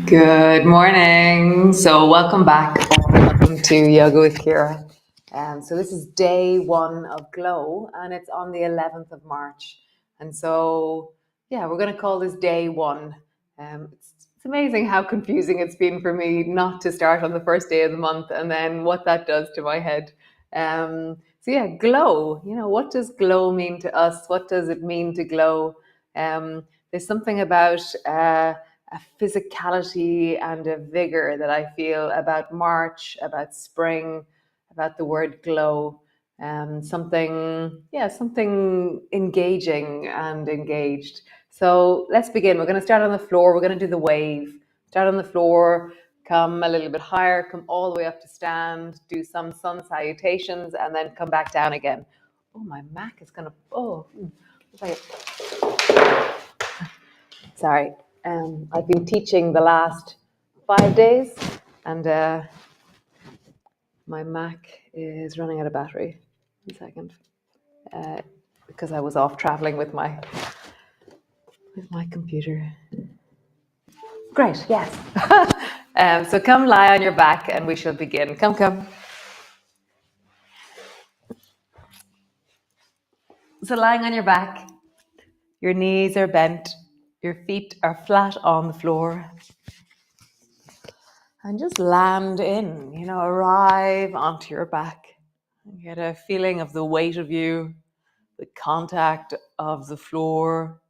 Good morning. So welcome back. Welcome to Yoga with Ciara. So this is day one of Glow, and it's on the 11th of March. And so, yeah, we're going to call this day one. It's amazing how confusing it's been for me not to start on the first day of the month, and then what that does to my head. So yeah, glow. What does glow mean to us? What does it mean to glow? There's something about a physicality and a vigor that I feel about March, about spring, about the word glow. Something engaging and engaged. So let's begin. We're going to start on the floor. We're going to do the wave. Start on the floor, come a little bit higher, come all the way up to stand, do some sun salutations, and then come back down again. Oh, my Mac is going to, sorry. I've been teaching the last 5 days, and my Mac is running out of battery. 1 second. Because I was off traveling with my computer. Great, yes. So come lie on your back and we shall begin. Come. So lying on your back, your knees are bent, your feet are flat on the floor. And just land in, arrive onto your back. Get a feeling of the weight of you, the contact of the floor,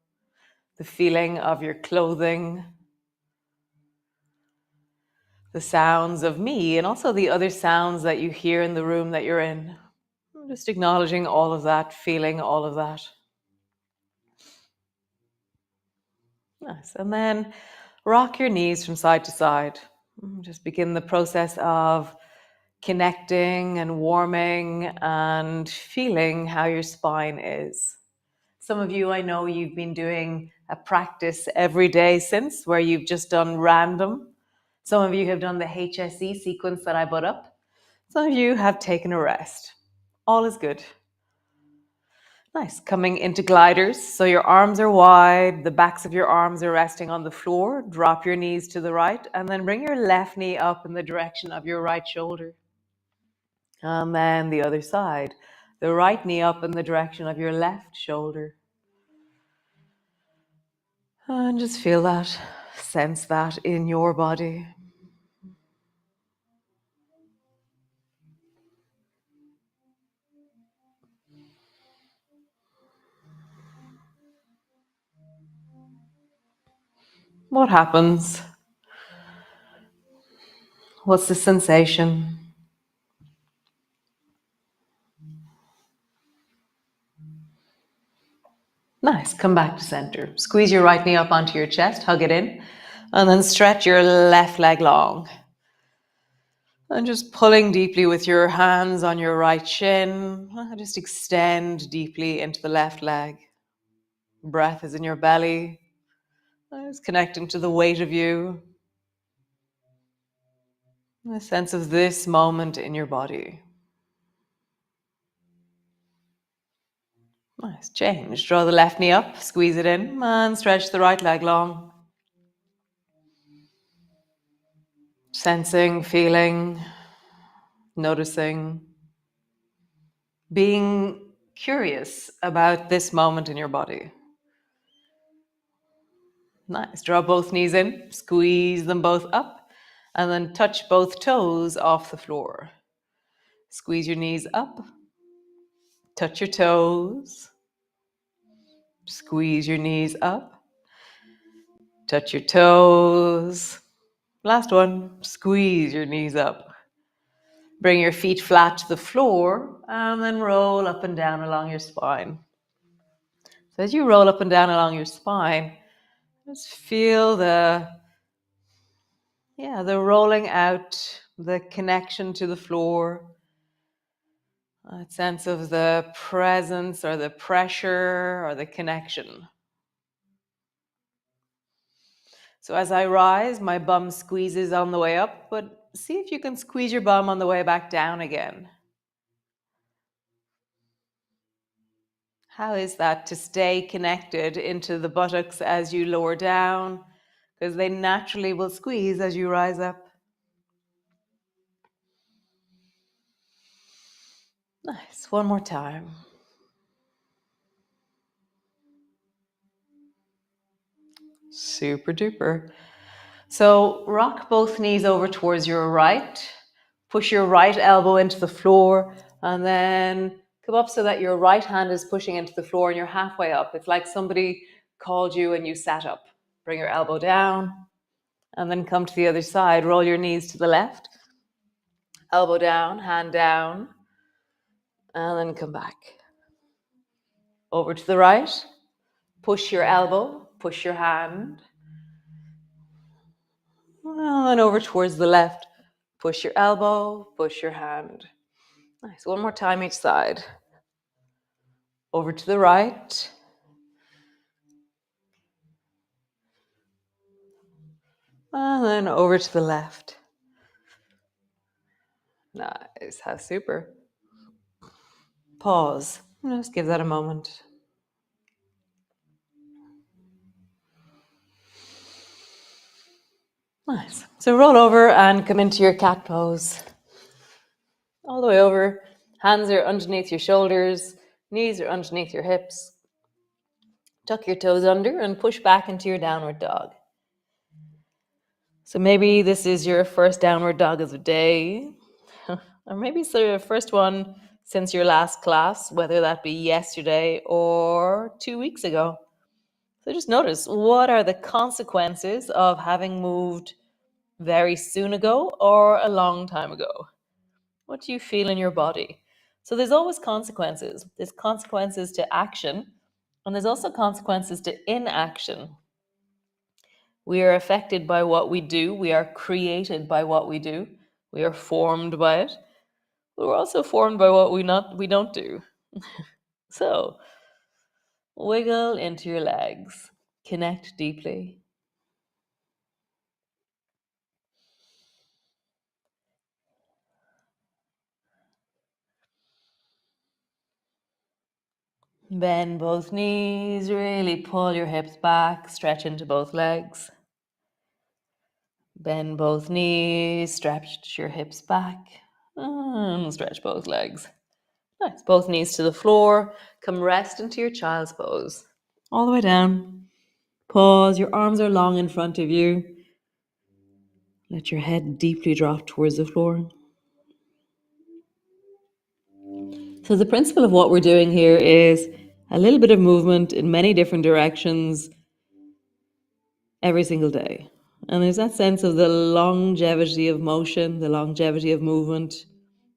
the feeling of your clothing, the sounds of me, and also the other sounds that you hear in the room that you're in. Just acknowledging all of that, feeling all of that. Nice. And then rock your knees from side to side. Just begin the process of connecting and warming and feeling how your spine is. Some of you, I know you've been doing a practice every day since, where you've just done random. Some of you have done the HSE sequence that I put up. Some of you have taken a rest. All is good. Nice. Coming into gliders. So your arms are wide, the backs of your arms are resting on the floor. Drop your knees to the right, and then bring your left knee up in the direction of your right shoulder. And then the other side. The right knee up in the direction of your left shoulder. And just feel that, sense that in your body. What happens? What's the sensation? Nice. Come back to center. Squeeze your right knee up onto your chest, hug it in, and then stretch your left leg long. And just pulling deeply with your hands on your right shin. Just extend deeply into the left leg. Breath is in your belly. Just connecting to the weight of you. A sense of this moment in your body. Nice. Change. Draw the left knee up, squeeze it in, and stretch the right leg long. Sensing, feeling, noticing, being curious about this moment in your body. Nice. Draw both knees in, squeeze them both up, and then touch both toes off the floor. Squeeze your knees up, touch your toes, squeeze your knees up, touch your toes. Last one, squeeze your knees up. Bring your feet flat to the floor and then roll up and down along your spine. So as you roll up and down along your spine, just feel the rolling out, the connection to the floor, that sense of the presence or the pressure or the connection. So as I rise, my bum squeezes on the way up, but see if you can squeeze your bum on the way back down again. How is that to stay connected into the buttocks as you lower down? because they naturally will squeeze as you rise up. Nice. One more time. Super duper. So rock both knees over towards your right. Push your right elbow into the floor and then come up so that your right hand is pushing into the floor and you're halfway up. It's like somebody called you and you sat up. Bring your elbow down and then come to the other side. Roll your knees to the left. Elbow down, hand down, and then come back. Over to the right. Push your elbow, push your hand. And then over towards the left. Push your elbow, push your hand. Nice. One more time each side. Over to the right. And then over to the left. Nice. How super. Pause. Just give that a moment. Nice. So roll over and come into your cat pose. All the way over. Hands are underneath your shoulders. Knees are underneath your hips. Tuck your toes under and push back into your downward dog. So maybe this is your first downward dog of the day. Or maybe it's the first one since your last class, whether that be yesterday or 2 weeks ago. So just notice, what are the consequences of having moved very soon ago or a long time ago? What do you feel in your body? So there's always consequences. There's consequences to action, and there's also consequences to inaction. We are affected by what we do. We are created by what we do. We are formed by it. But we're also formed by what we don't do. So wiggle into your legs. Connect deeply. Bend both knees, really pull your hips back, stretch into both legs. Bend both knees, stretch your hips back, and stretch both legs. Nice. Both knees to the floor. Come rest into your child's pose. All the way down. Pause. Your arms are long in front of you. Let your head deeply drop towards the floor. So the principle of what we're doing here is a little bit of movement in many different directions every single day. And there's that sense of the longevity of motion, the longevity of movement,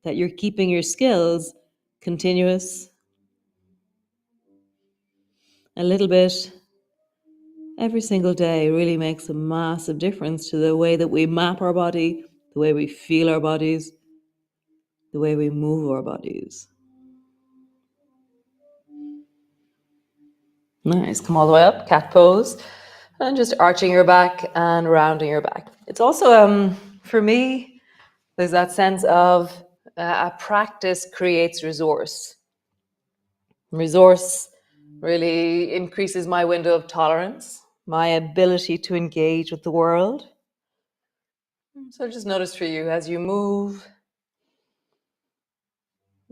that you're keeping your skills continuous a little bit every single day. Really makes a massive difference to the way that we map our body, the way we feel our bodies, the way we move our bodies. Nice. Come all the way up, cat pose, and just arching your back and rounding your back. It's also, for me, there's that sense of a practice creates resource. Resource really increases my window of tolerance, my ability to engage with the world. So just notice for you as you move,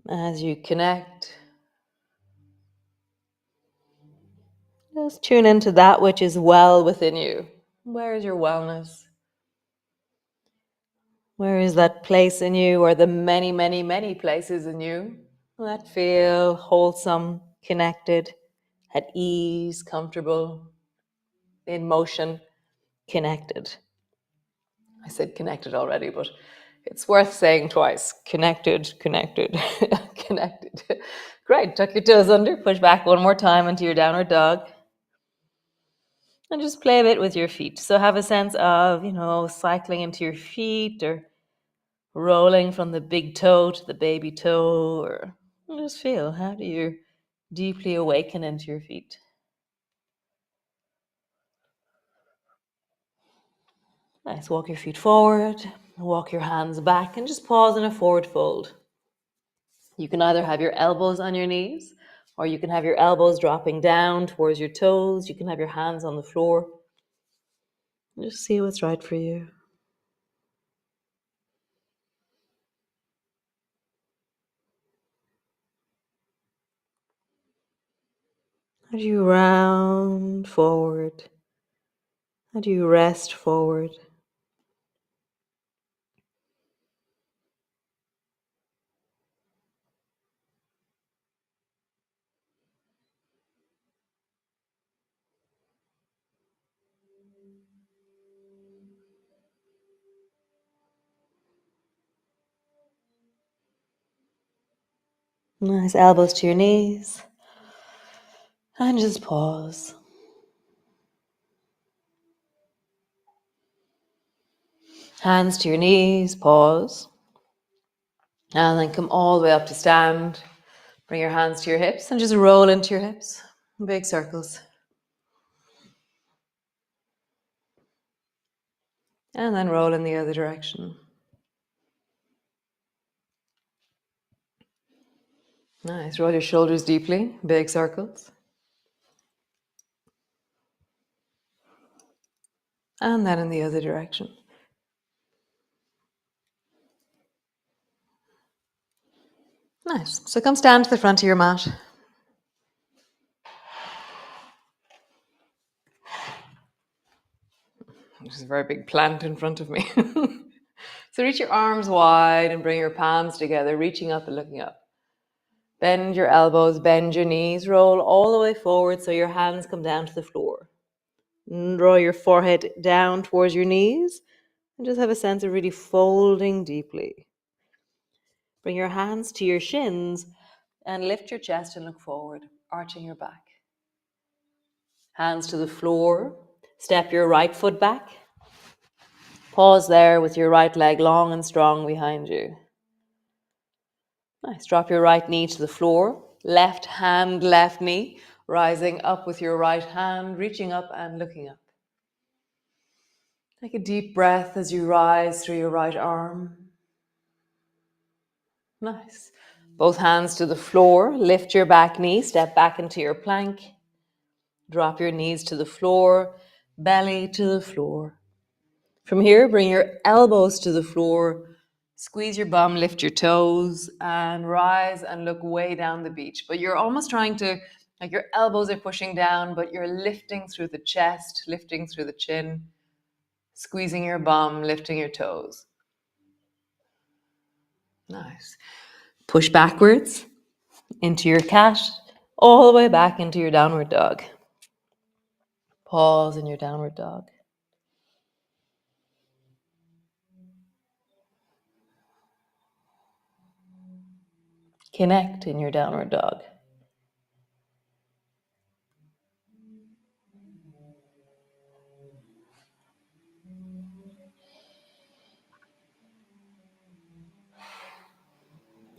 as you connect, just tune into that which is well within you. Where is your wellness? Where is that place in you, or the many, many, many places in you that feel wholesome, connected, at ease, comfortable, in motion, connected? I said connected already, but it's worth saying twice. Connected, connected, connected. Great. Tuck your toes under, push back one more time into your downward dog. And just play a bit with your feet. So have a sense of, cycling into your feet, or rolling from the big toe to the baby toe, or just feel, how do you deeply awaken into your feet? Nice. Walk your feet forward, walk your hands back, and just pause in a forward fold. You can either have your elbows on your knees, or you can have your elbows dropping down towards your toes. You can have your hands on the floor. Just see what's right for you. How do you round forward? How do you rest forward? Nice, elbows to your knees. And just pause. Hands to your knees, pause. And then come all the way up to stand. Bring your hands to your hips and just roll into your hips. Big circles. And then roll in the other direction. Nice. Roll your shoulders deeply. Big circles. And then in the other direction. Nice. So come stand to the front of your mat. There's a very big plant in front of me. So reach your arms wide and bring your palms together, reaching up and looking up. Bend your elbows, bend your knees, roll all the way forward so your hands come down to the floor. And draw your forehead down towards your knees and just have a sense of really folding deeply. Bring your hands to your shins and lift your chest and look forward, arching your back. Hands to the floor. Step your right foot back. Pause there with your right leg long and strong behind you. Nice. Drop your right knee to the floor. Left hand, left knee. Rising up with your right hand, reaching up and looking up. Take a deep breath as you rise through your right arm. Nice. Both hands to the floor. Lift your back knee. Step back into your plank. Drop your knees to the floor. Belly to the floor. From here, bring your elbows to the floor. Squeeze your bum, lift your toes, and rise and look way down the beach. But you're almost trying to, like your elbows are pushing down, but you're lifting through the chest, lifting through the chin, squeezing your bum, lifting your toes. Nice. Push backwards into your cat, all the way back into your downward dog. Pause in your downward dog. Connect in your downward dog.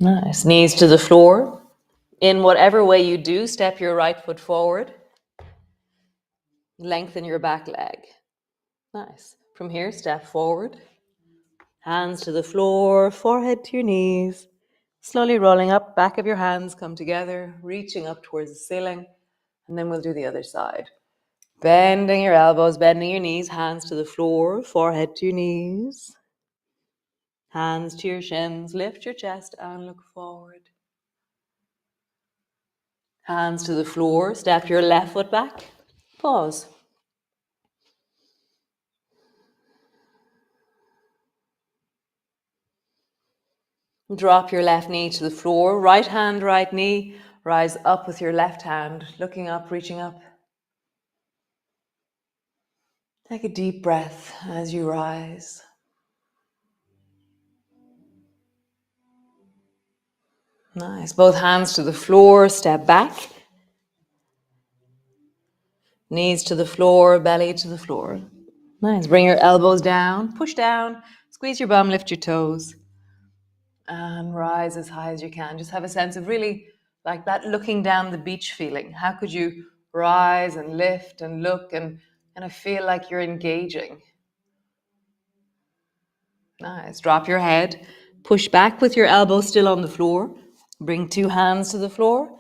Nice. Knees to the floor. In whatever way you do, step your right foot forward. Lengthen your back leg. Nice. From here, step forward. Hands to the floor, forehead to your knees. Slowly rolling up, back of your hands come together, reaching up towards the ceiling. And then we'll do the other side. Bending your elbows, bending your knees, hands to the floor, forehead to your knees. Hands to your shins, lift your chest and look forward. Hands to the floor, step your left foot back. Pause. Drop your left knee to the floor, right hand, right knee. Rise up with your left hand, looking up, reaching up. Take a deep breath as you rise. Nice. Both hands to the floor, step back. Knees to the floor, belly to the floor. Nice. Bring your elbows down, push down, squeeze your bum, lift your toes. And rise as high as you can. Just have a sense of really like that looking down the beach feeling. How could you rise and lift and look and kind of feel like you're engaging? Nice. Drop your head. Push back with your elbows still on the floor. Bring two hands to the floor.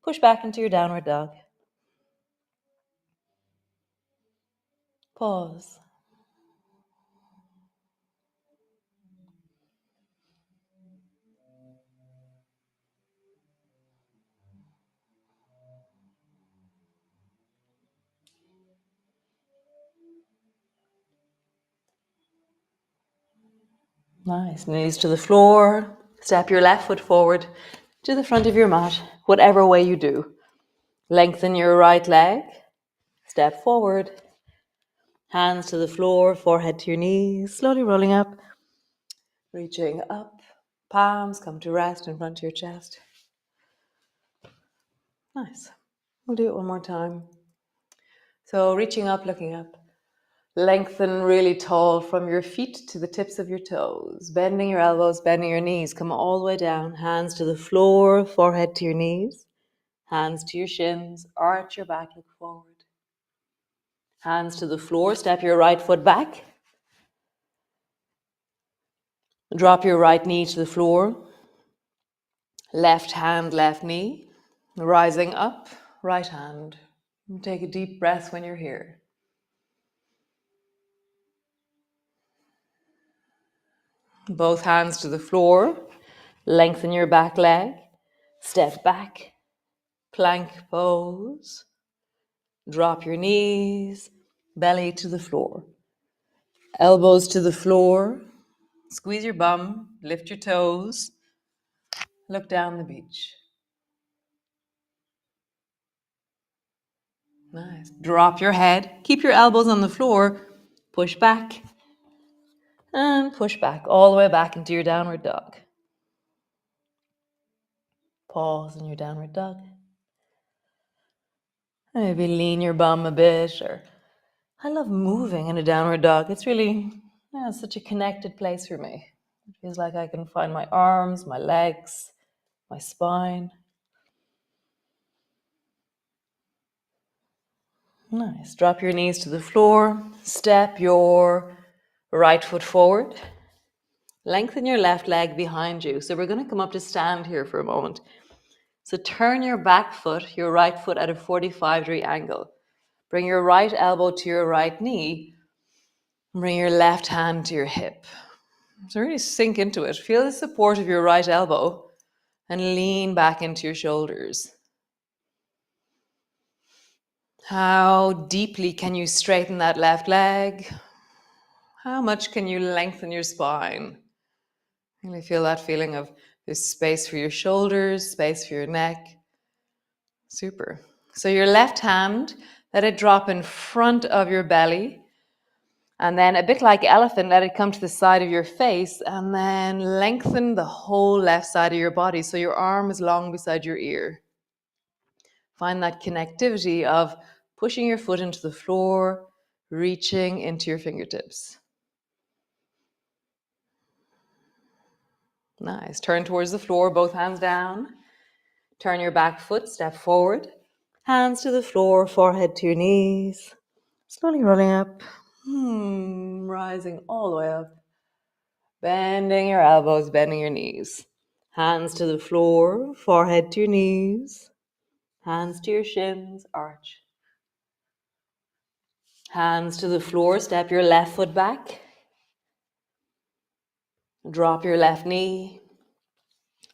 Push back into your downward dog. Pause. Nice. Knees to the floor. Step your left foot forward to the front of your mat, whatever way you do. Lengthen your right leg. Step forward. Hands to the floor, forehead to your knees, slowly rolling up, reaching up. Palms come to rest in front of your chest. Nice. We'll do it one more time. So reaching up, looking up. Lengthen really tall from your feet to the tips of your toes. Bending your elbows, bending your knees. Come all the way down. Hands to the floor, forehead to your knees. Hands to your shins. Arch your back, look forward. Hands to the floor. Step your right foot back. Drop your right knee to the floor. Left hand, left knee. Rising up, right hand. Take a deep breath when you're here. Both hands to the floor. Lengthen your back leg. Step back. Plank pose. Drop your knees. Belly to the floor. Elbows to the floor. Squeeze your bum. Lift your toes. Look down the beach. Nice. Drop your head. Keep your elbows on the floor. Push back. And push back all the way back into your downward dog. Pause in your downward dog. Maybe lean your bum a bit, or I love moving in a downward dog. It's really such a connected place for me. It feels like I can find my arms, my legs, my spine. Nice. Drop your knees to the floor. Step your right foot forward. Lengthen your left leg behind you. So we're going to come up to stand here for a moment. So turn your back foot, your right foot at a 45-degree angle. Bring your right elbow to your right knee. Bring your left hand to your hip. So really sink into it. Feel the support of your right elbow and lean back into your shoulders. How deeply can you straighten that left leg? How much can you lengthen your spine? Really feel that feeling of there's space for your shoulders, space for your neck. Super. So your left hand, let it drop in front of your belly. And then a bit like elephant, let it come to the side of your face and then lengthen the whole left side of your body so your arm is long beside your ear. Find that connectivity of pushing your foot into the floor, reaching into your fingertips. Nice. Turn towards the floor, both hands down. Turn your back foot, step forward. Hands to the floor, forehead to your knees. Slowly rolling up. Rising all the way up. Bending your elbows, bending your knees. Hands to the floor, forehead to your knees. Hands to your shins, arch. Hands to the floor, step your left foot back. Drop your left knee.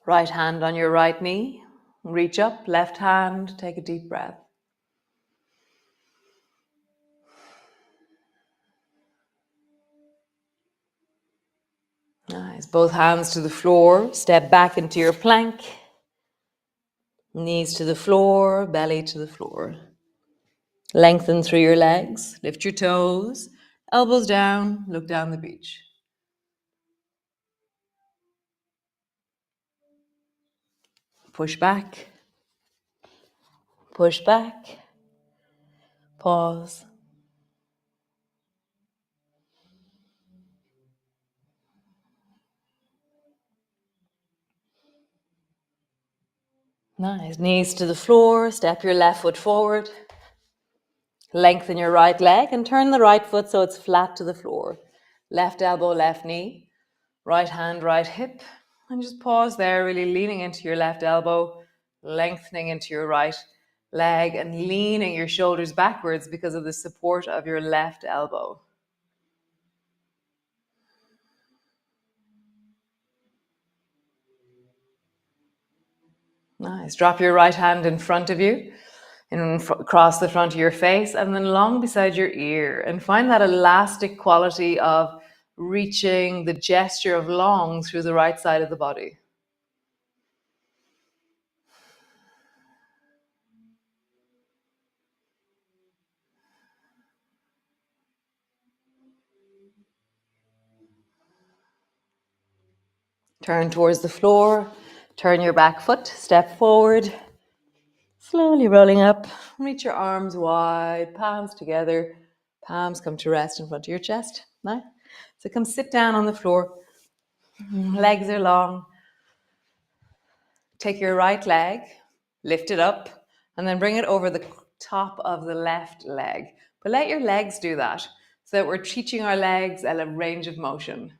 Right hand on your right knee. Reach up, left hand, take a deep breath. Nice. Both hands to the floor. Step back into your plank. Knees to the floor, belly to the floor. Lengthen through your legs. Lift your toes. Elbows down. Look down the beach. Push back. Push back. Pause. Nice. Knees to the floor. Step your left foot forward. Lengthen your right leg and turn the right foot so it's flat to the floor. Left elbow, left knee. Right hand, right hip. And just pause there, really leaning into your left elbow, lengthening into your right leg and leaning your shoulders backwards because of the support of your left elbow. Nice. Drop your right hand in front of you, across the front of your face, and then long beside your ear. And find that elastic quality of reaching the gesture of long through the right side of the body. Turn towards the floor, turn your back foot, step forward, slowly rolling up, reach your arms wide, palms together, palms come to rest in front of your chest. Nice. So come sit down on the floor, legs are long. Take your right leg, lift it up, and then bring it over the top of the left leg. But let your legs do that so that we're teaching our legs a range of motion.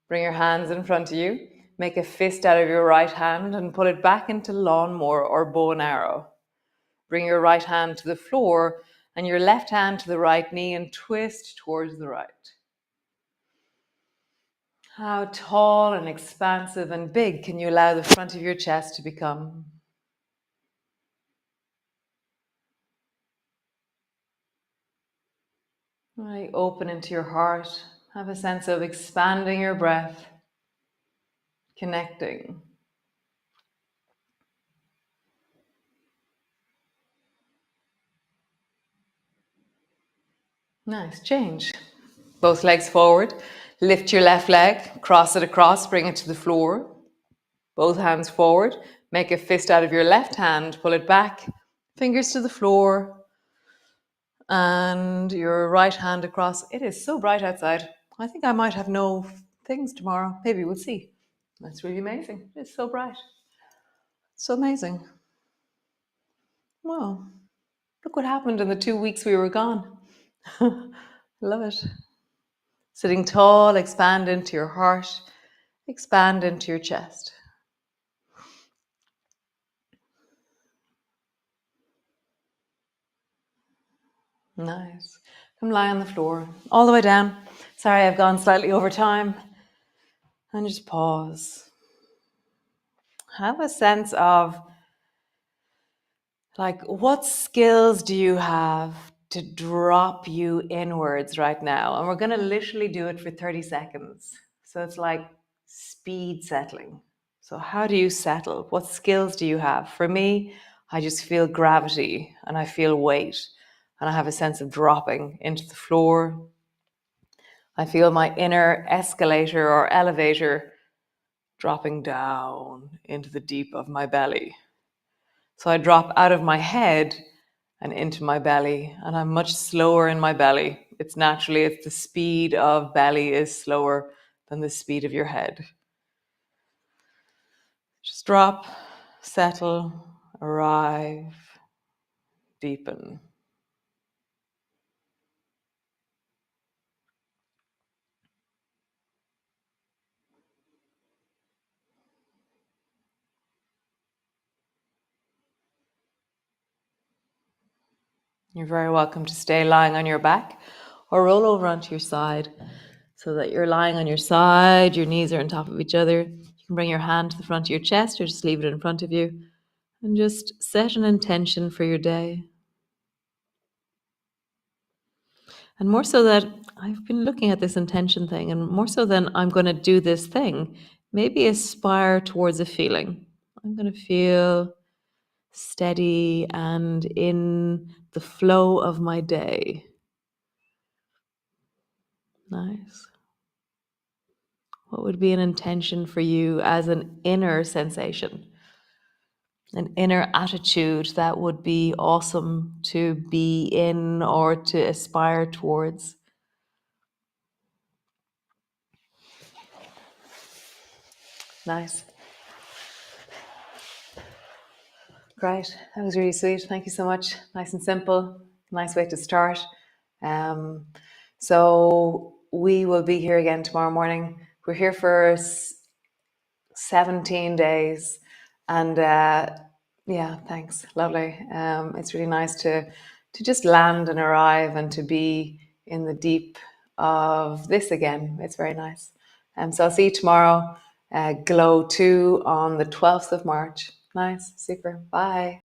Bring your hands in front of you. Make a fist out of your right hand and pull it back into lawnmower or bow and arrow. Bring your right hand to the floor and your left hand to the right knee and twist towards the right. How tall and expansive and big can you allow the front of your chest to become? Right, open into your heart. Have a sense of expanding your breath, connecting. Nice, change. Both legs forward. Lift your left leg, cross it across, bring it to the floor. Both hands forward. Make a fist out of your left hand, pull it back, fingers to the floor, and your right hand across. It is so bright outside. I think I might have no things tomorrow. Maybe we'll see. That's really amazing. It's so bright. So amazing. Wow. Look what happened in the 2 weeks we were gone. Love it. Sitting tall, expand into your heart, expand into your chest. Nice. Come lie on the floor, all the way down. Sorry, I've gone slightly over time. And just pause. Have a sense of, like, what skills do you have to drop you inwards right now? And we're going to literally do it for 30 seconds. So it's like speed settling. So how do you settle? What skills do you have? For me, I just feel gravity and I feel weight and I have a sense of dropping into the floor. I feel my inner escalator or elevator dropping down into the deep of my belly. So I drop out of my head and into my belly, and I'm much slower in my belly. It's the speed of belly is slower than the speed of your head. Just drop, settle, arrive, deepen. You're very welcome to stay lying on your back or roll over onto your side so that you're lying on your side, your knees are on top of each other. You can bring your hand to the front of your chest or just leave it in front of you and just set an intention for your day. And more so that I've been looking at this intention thing, and more so than I'm going to do this thing, maybe aspire towards a feeling. I'm going to feel steady and in the flow of my day. Nice. What would be an intention for you as an inner sensation? An inner attitude that would be awesome to be in or to aspire towards? Nice. Great. That was really sweet. Thank you so much. Nice and simple. Nice way to start. So we will be here again tomorrow morning. We're here for 17 days. And yeah, thanks. Lovely. It's really nice to just land and arrive and to be in the deep of this again. It's very nice. So I'll see you tomorrow. Glow 2 on the 12th of March. Nice. Super. Bye.